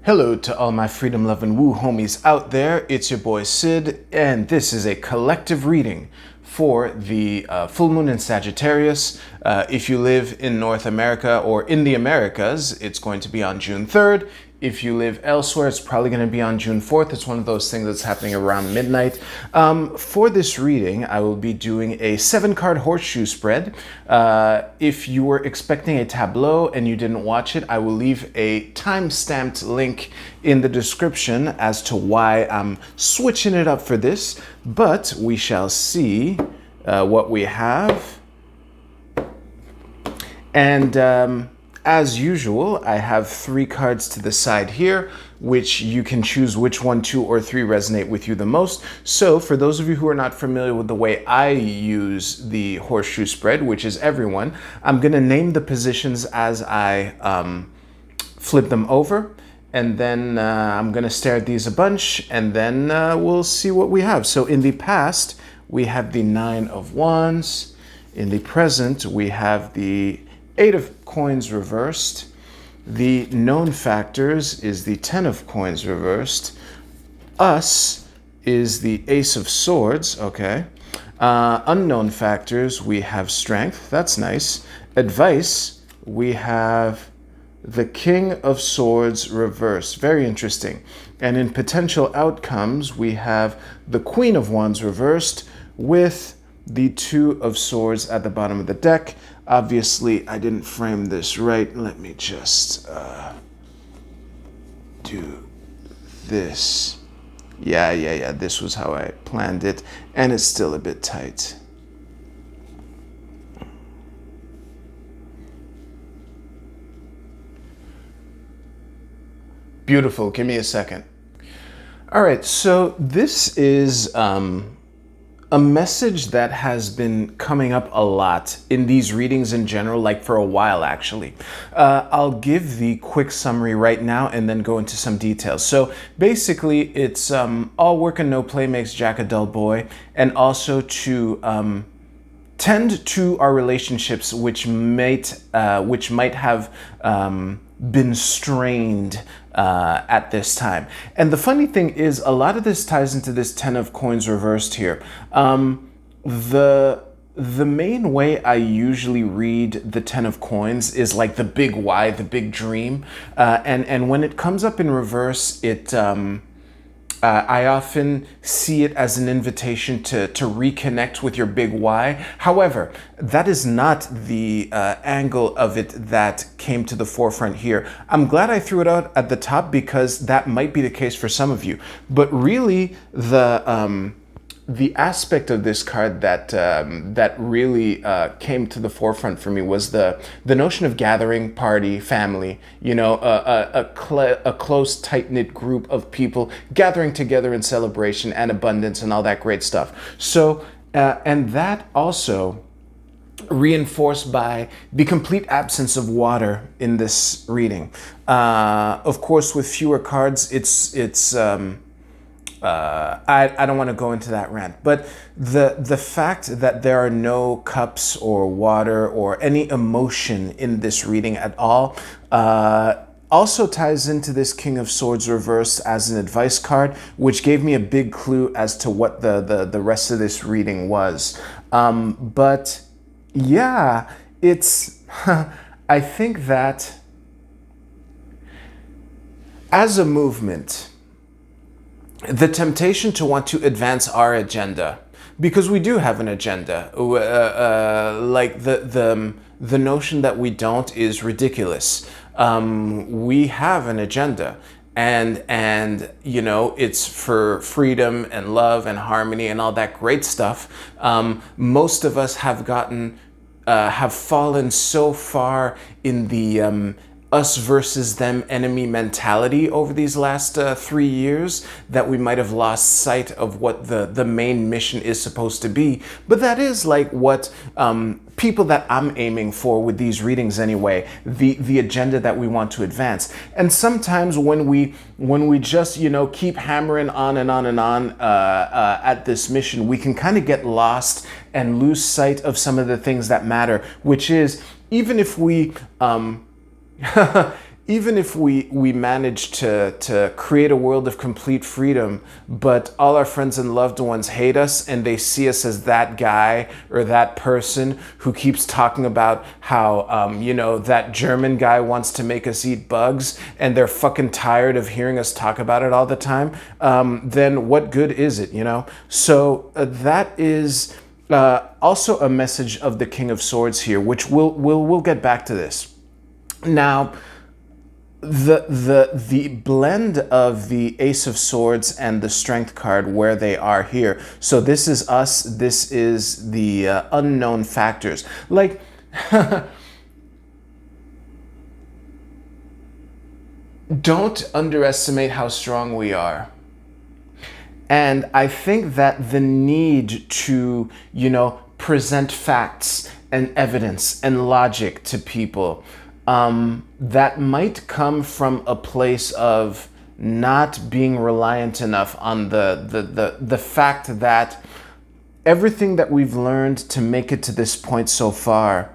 Hello to all my freedom loving woo homies out there. It's your boy Sid, and this is a collective reading for the full moon in Sagittarius. If you live in North America or in the Americas, it's going to be on June 3rd. If you live elsewhere, it's probably going to be on June 4th. It's one of those things that's happening around midnight. For this reading, I will be doing a 7-card horseshoe spread. If you were expecting a tableau and you didn't watch it, I will leave a time-stamped link in the description as to why I'm switching it up for this. But we shall see what we have. And as usual, I have 3 cards to the side here, which you can choose which 1, 2, or 3 resonate with you the most. So for those of you who are not familiar with the way I use the horseshoe spread, which is everyone, I'm going to name the positions as I flip them over. And then I'm going to stare at these a bunch, and then we'll see what we have. So in the past, we have the 9 of Wands. In the present, we have the 8 of Coins reversed. The known factors is the 10 of Coins reversed. Us is the Ace of Swords, okay. Unknown factors, we have Strength, that's nice. Advice, we have the King of Swords reversed, very interesting. And in potential outcomes, we have the Queen of Wands reversed with the 2 of Swords at the bottom of the deck. Obviously, I didn't frame this right. Let me just do this. Yeah. This was how I planned it. And it's still a bit tight. Beautiful. Give me a second. All right. So this is a message that has been coming up a lot in these readings in general, like for a while actually. I'll give the quick summary right now and then go into some details. So basically it's all work and no play makes Jack a dull boy, and also to tend to our relationships which might have been strained at this time. And the funny thing is, a lot of this ties into this 10 of Coins reversed here. The main way I usually read the 10 of Coins is like the big why, the big dream. And when it comes up in reverse, I often see it as an invitation to reconnect with your big why. However, that is not the angle of it that came to the forefront here. I'm glad I threw it out at the top because that might be the case for some of you. But really, the aspect of this card that really came to the forefront for me was the notion of gathering, party, family. You know, a close, tight-knit group of people gathering together in celebration and abundance and all that great stuff. So, and that also reinforced by the complete absence of water in this reading. Of course, with fewer cards, I don't want to go into that rant, but the fact that there are no cups or water or any emotion in this reading at all also ties into this King of Swords reversed as an advice card, which gave me a big clue as to what the rest of this reading was. But yeah, it's I think that as a movement, the temptation to want to advance our agenda, because we do have an agenda, like the notion that we don't is ridiculous. We have an agenda, and you know, it's for freedom and love and harmony and all that great stuff. Most of us have fallen so far in the us versus them enemy mentality over these last 3 years that we might have lost sight of what the main mission is supposed to be. But that is like what people that I'm aiming for with these readings anyway, the agenda that we want to advance. And sometimes when we just, you know, keep hammering on and on and on at this mission, we can kind of get lost and lose sight of some of the things that matter, which is even if we even if we manage to create a world of complete freedom, but all our friends and loved ones hate us and they see us as that guy or that person who keeps talking about how, you know, that German guy wants to make us eat bugs and they're fucking tired of hearing us talk about it all the time, then what good is it, you know? So that is also a message of the King of Swords here, which we'll get back to this. Now, the blend of the Ace of Swords and the Strength card where they are here. So this is us, this is the unknown factors. Like, don't underestimate how strong we are. And I think that the need to, you know, present facts and evidence and logic to people, that might come from a place of not being reliant enough on the fact that everything that we've learned to make it to this point so far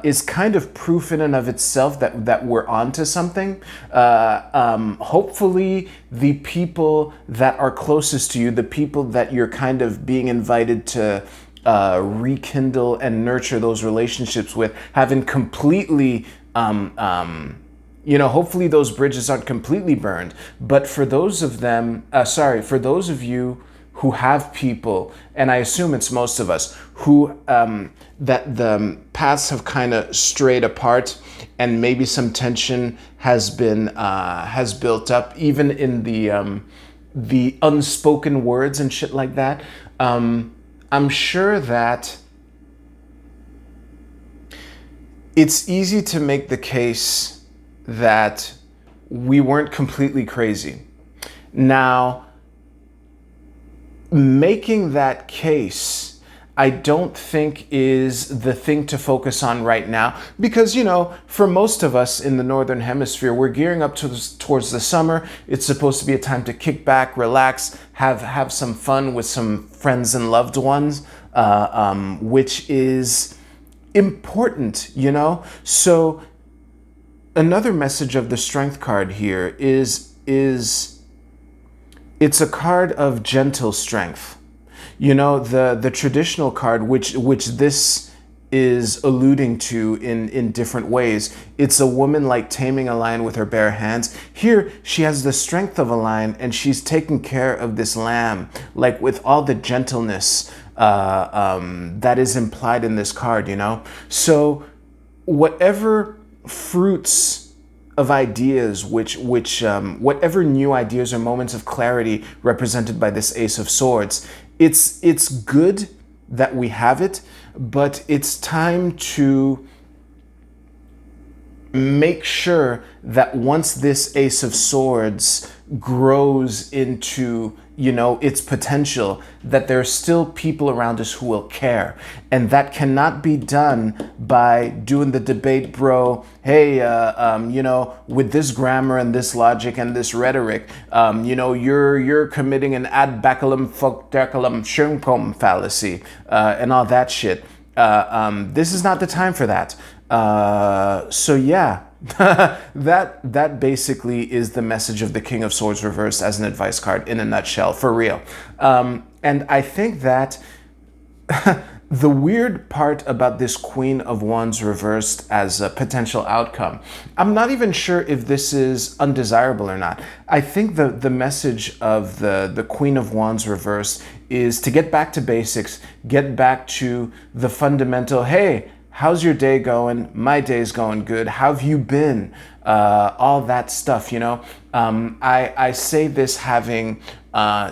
is kind of proof in and of itself that we're onto something. Hopefully the people that are closest to you, the people that you're kind of being invited to rekindle and nurture those relationships with, haven't completely, you know, hopefully those bridges aren't completely burned. But for those of them, for those of you who have people, and I assume it's most of us, who that the paths have kind of strayed apart, and maybe some tension has been has built up, even in the unspoken words and shit like that. I'm sure that it's easy to make the case that we weren't completely crazy. Now, making that case, I don't think is the thing to focus on right now, because, you know, for most of us in the Northern Hemisphere, we're gearing up towards the summer. It's supposed to be a time to kick back, relax, have some fun with some friends and loved ones, which is important, you know? So another message of the Strength card here is it's a card of gentle strength. You know, the traditional card, which this is alluding to in different ways. It's a woman like taming a lion with her bare hands. Here, she has the strength of a lion and she's taking care of this lamb, like with all the gentleness that is implied in this card, you know? So whatever fruits of ideas, whatever new ideas or moments of clarity represented by this Ace of Swords, it's good that we have it, but it's time to make sure that once this Ace of Swords grows into, you know, its potential, that there are still people around us who will care. And that cannot be done by doing the debate, bro. Hey, you know, with this grammar and this logic and this rhetoric, you know, you're committing an ad baculum fuctaculum shunkum fallacy and all that shit. This is not the time for that. So yeah, that basically is the message of the King of Swords reversed as an advice card in a nutshell, for real. And I think that the weird part about this Queen of Wands reversed as a potential outcome, I'm not even sure if this is undesirable or not. I think the message of the Queen of Wands reversed is to get back to basics, get back to the fundamental, hey, how's your day going? My day's going good. How have you been? All that stuff, you know? I say this having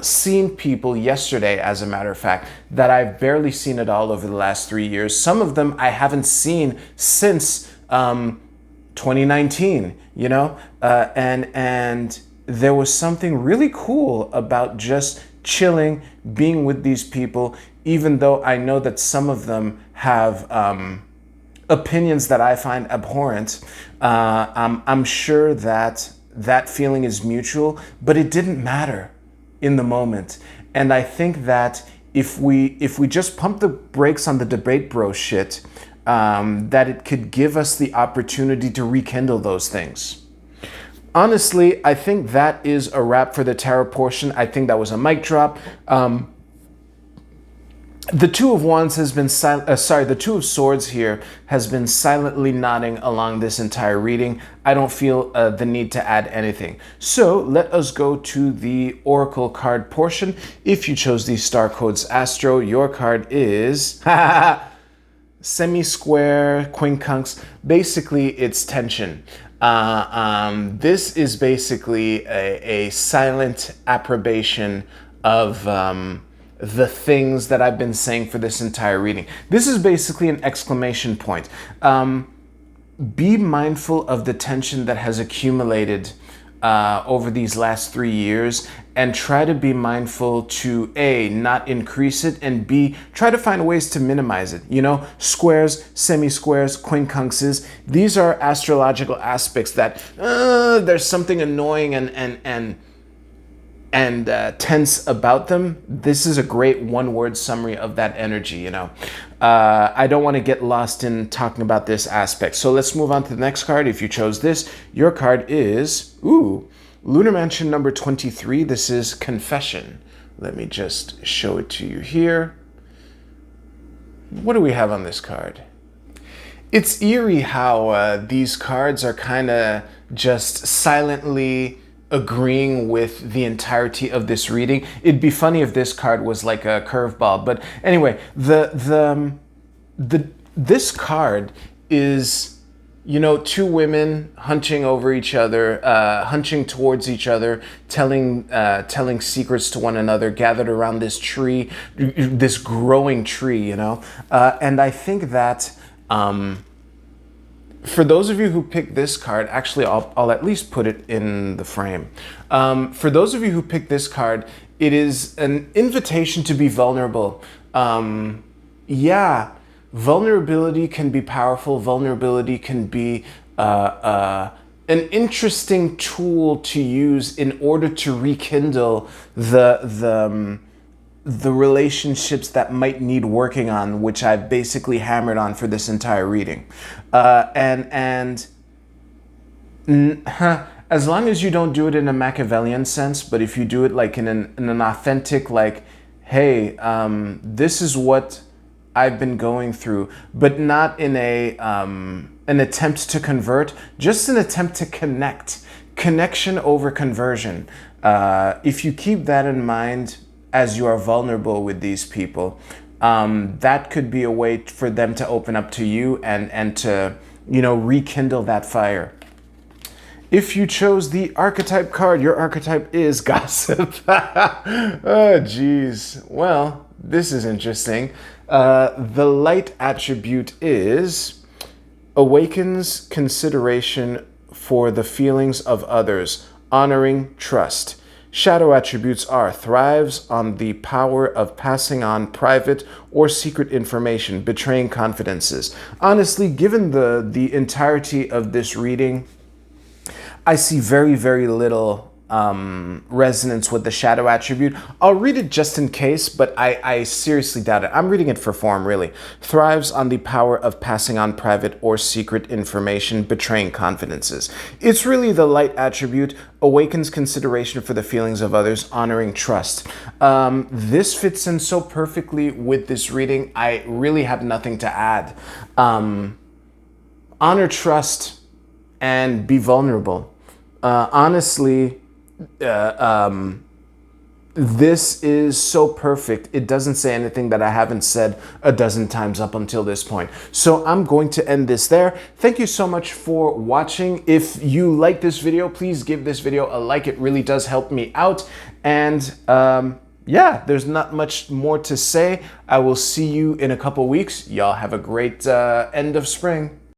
seen people yesterday, as a matter of fact, that I've barely seen at all over the last 3 years. Some of them I haven't seen since 2019, you know? And there was something really cool about just chilling, being with these people, even though I know that some of them have opinions that I find abhorrent. I'm sure that that feeling is mutual, but it didn't matter in the moment. And I think that if we just pump the brakes on the debate bro shit, that it could give us the opportunity to rekindle those things. Honestly, I think that is a wrap for the tarot portion. I think that was a mic drop. The Two of Wands has been the Two of Swords here has been silently nodding along this entire reading. I don't feel the need to add anything. So let us go to the Oracle card portion. If you chose these star codes Astro, your card is semi-square quincunx. Basically, it's tension. This is basically a silent approbation of the things that I've been saying for this entire reading. This is basically an exclamation point. Be mindful of the tension that has accumulated over these last 3 years, and try to be mindful to A, not increase it, and B, try to find ways to minimize it. You know, squares, semi-squares, quincunxes, these are astrological aspects that there's something annoying and tense about them. This is a great one-word summary of that energy, you know. I don't want to get lost in talking about this aspect. So let's move on to the next card. If you chose this, your card is, Lunar Mansion number 23. This is Confession. Let me just show it to you here. What do we have on this card? It's eerie how these cards are kind of just silently agreeing with the entirety of this reading. It'd be funny if this card was like a curveball, but anyway, this card is, you know, two women hunching over each other, hunching towards each other, telling secrets to one another, gathered around this tree, this growing tree, you know, and I think that for those of you who picked this card, actually, I'll at least put it in the frame. For those of you who picked this card, it is an invitation to be vulnerable. Yeah, vulnerability can be powerful. Vulnerability can be an interesting tool to use in order to rekindle the relationships that might need working on, which I've basically hammered on for this entire reading. As long as you don't do it in a Machiavellian sense, but if you do it like in an authentic, like, hey, this is what I've been going through, but not in an attempt to convert, just an attempt to connect. Connection over conversion. If you keep that in mind as you are vulnerable with these people, that could be a way for them to open up to you and to, you know, rekindle that fire. If you chose the archetype card, your archetype is gossip. Oh, geez. Well, this is interesting. The light attribute is awakens consideration for the feelings of others, honoring trust. Shadow attributes are thrives on the power of passing on private or secret information, betraying confidences. Honestly, given the entirety of this reading, I see very, very little resonance with the shadow attribute. I'll read it just in case, but I seriously doubt it. I'm reading it for form, really. Thrives on the power of passing on private or secret information, betraying confidences. It's really the light attribute, awakens consideration for the feelings of others, honoring trust. This fits in so perfectly with this reading. I really have nothing to add. Honor trust and be vulnerable. Honestly, this is so perfect. It doesn't say anything that I haven't said a dozen times up until this point. So I'm going to end this there. Thank you so much for watching. If you like this video, please give this video a like. It really does help me out. And yeah, there's not much more to say. I will see you in a couple weeks. Y'all have a great end of spring.